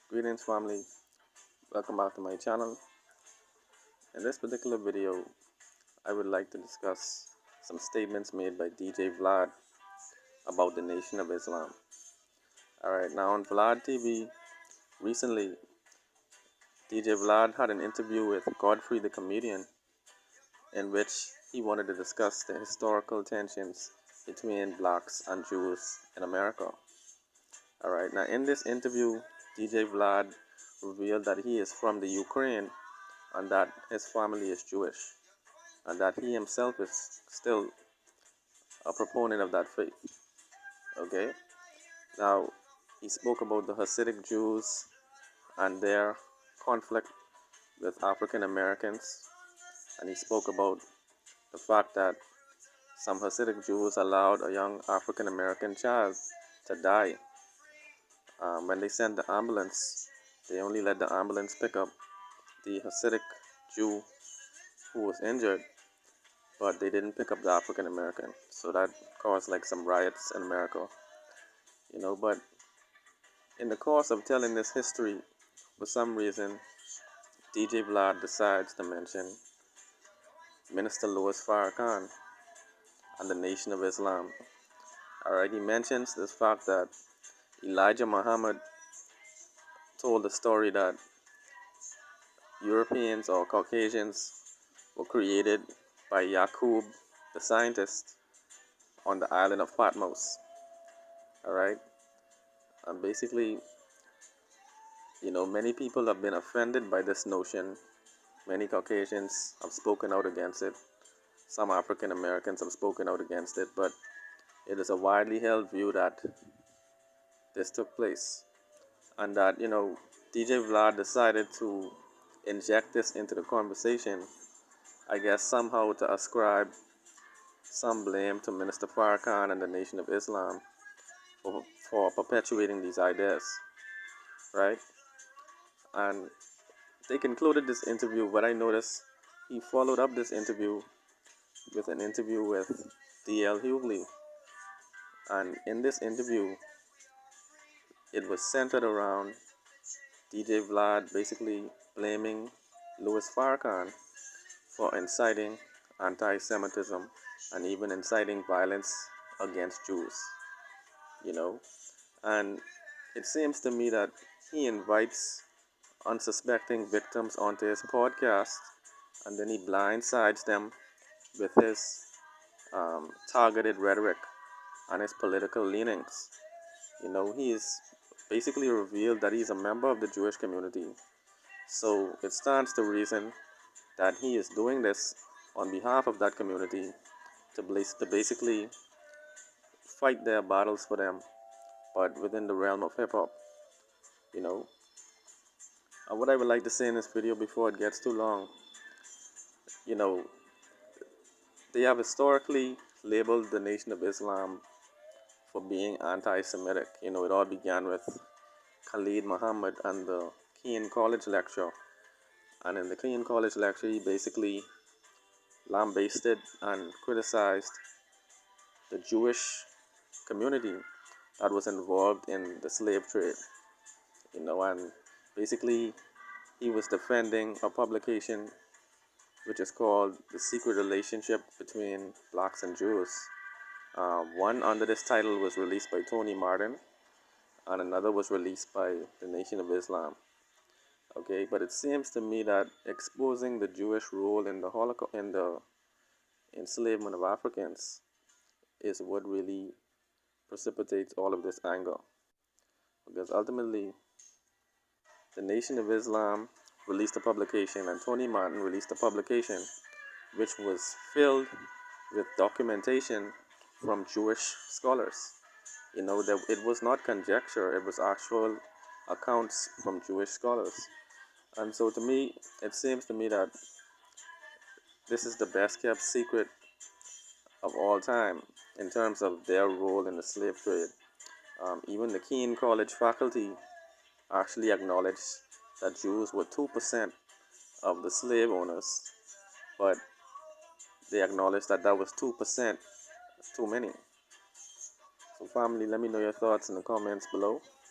Greetings family, welcome back to my channel. In this particular video, I would like to discuss some statements made by DJ VLAD about the Nation of Islam. Alright, now on VLAD TV, recently DJ VLAD had an interview with Godfrey the comedian in which he wanted to discuss the historical tensions between blacks and Jews in America. Alright, now in this interview, DJ VLAD revealed that he is from the Ukraine and that his family is Jewish, and that he himself is still a proponent of that faith. Okay, now he spoke about the Hasidic Jews and their conflict with African Americans, and he spoke about the fact that some Hasidic Jews allowed a young African American child to die. When they sent the ambulance, they only let the ambulance pick up the Hasidic Jew who was injured, but they didn't pick up the African American. So that caused like some riots in America, but in the course of telling this history, for some reason, DJ VLAD decides to mention Minister Farrakhans and the Nation of Islam. Alright, he mentions this fact that Elijah Muhammad told the story that Europeans or Caucasians were created by Yaqub, the scientist, on the island of Patmos. Alright, and basically, many people have been offended by this notion. Many Caucasians have spoken out against it. Some African Americans have spoken out against it, but it is a widely held view that this took place. And that, DJ VLAD decided to inject this into the conversation, I guess somehow to ascribe some blame to Minister Farrakhans and the Nation of Islam for perpetuating these ideas, right? And they concluded this interview, but I noticed he followed up this interview with an interview with D.L. Hughley. And in this interview, it was centered around DJ VLAD basically blaming Louis Farrakhan for inciting anti-Semitism and even inciting violence against Jews, And it seems to me that he invites unsuspecting victims onto his podcast, and then he blindsides them with his targeted rhetoric and his political leanings. He's basically revealed that he's a member of the Jewish community. So it stands to reason that he is doing this on behalf of that community to basically fight their battles for them, but within the realm of hip-hop, And what I would like to say in this video before it gets too long, they have historically labeled the Nation of Islam for being anti-Semitic. It all began with Khalid Muhammad and the Kean College lecture. And in the Kean College lecture, he basically lambasted and criticized the Jewish community that was involved in the slave trade. And basically he was defending a publication which is called The Secret Relationship Between Blacks and Jews. One under this title was released by Tony Martin, and another was released by the Nation of Islam. Okay, but it seems to me that exposing the Jewish role in the Holocaust, in the enslavement of Africans, is what really precipitates all of this anger. Because ultimately, the Nation of Islam released a publication, and Tony Martin released a publication which was filled with documentation from Jewish scholars. That it was not conjecture, it was actual accounts from Jewish scholars. And so to me, it seems to me that this is the best kept secret of all time in terms of their role in the slave trade. Even the Kean College faculty actually acknowledged that Jews were 2% of the slave owners, but they acknowledged that that was 2% too many. So family, let me know your thoughts in the comments below.